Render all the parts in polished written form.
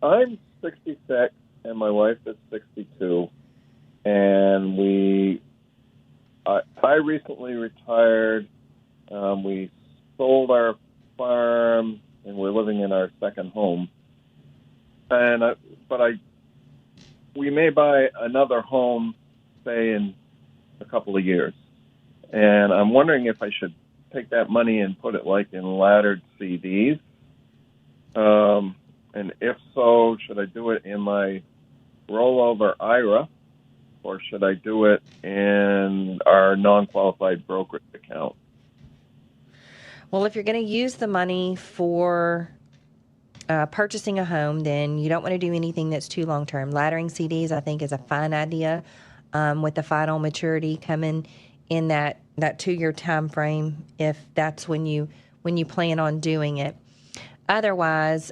I'm 66 and my wife is 62, and I recently retired. We sold our farm and we're living in our second home. We may buy another home, say, in a couple of years. And I'm wondering if I should take that money and put it like in laddered CDs. And if so, should I do it in my rollover IRA, or should I do it in our non-qualified brokerage account? Well, if you're going to use the money for purchasing a home, then you don't want to do anything that's too long-term. Laddering CDs, I think, is a fine idea with the final maturity coming in that 2-year time frame, if that's when you plan on doing it. Otherwise,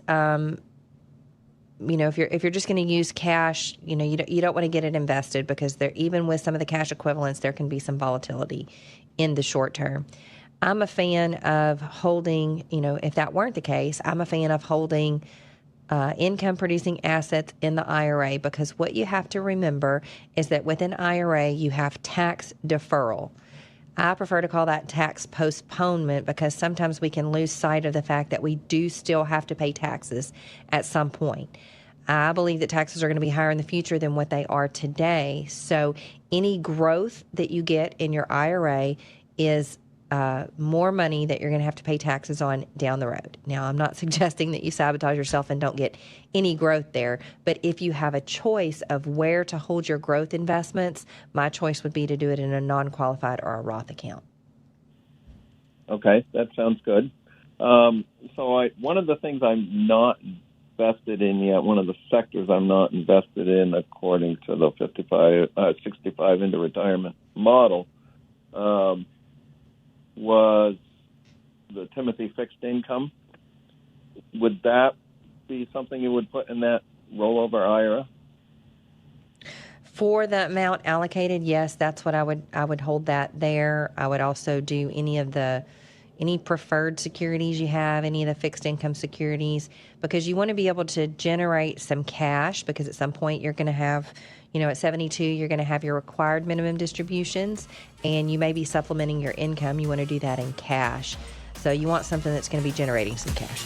if you're just going to use cash, you don't want to get it invested, because even with some of the cash equivalents, there can be some volatility in the short term. I'm a fan of holding, if that weren't the case, I'm a fan of holding income-producing assets in the IRA, because what you have to remember is that with an IRA, you have tax deferral. I prefer to call that tax postponement, because sometimes we can lose sight of the fact that we do still have to pay taxes at some point. I believe that taxes are going to be higher in the future than what they are today. So any growth that you get in your IRA is more money that you're going to have to pay taxes on down the road. Now, I'm not suggesting that you sabotage yourself and don't get any growth there, but if you have a choice of where to hold your growth investments, my choice would be to do it in a non-qualified or a Roth account. Okay, that sounds good. One of the things I'm not invested in yet, one of the sectors I'm not invested in according to the 65 into retirement model, was the Timothy fixed income. Would that be something you would put in that rollover IRA? For the amount allocated, yes, that's what I would hold that there. I would also do any preferred securities you have, any of the fixed income securities, because you want to be able to generate some cash, because at some point you're going to have, at 72, you're going to have your required minimum distributions, and you may be supplementing your income. You want to do that in cash. So you want something that's going to be generating some cash.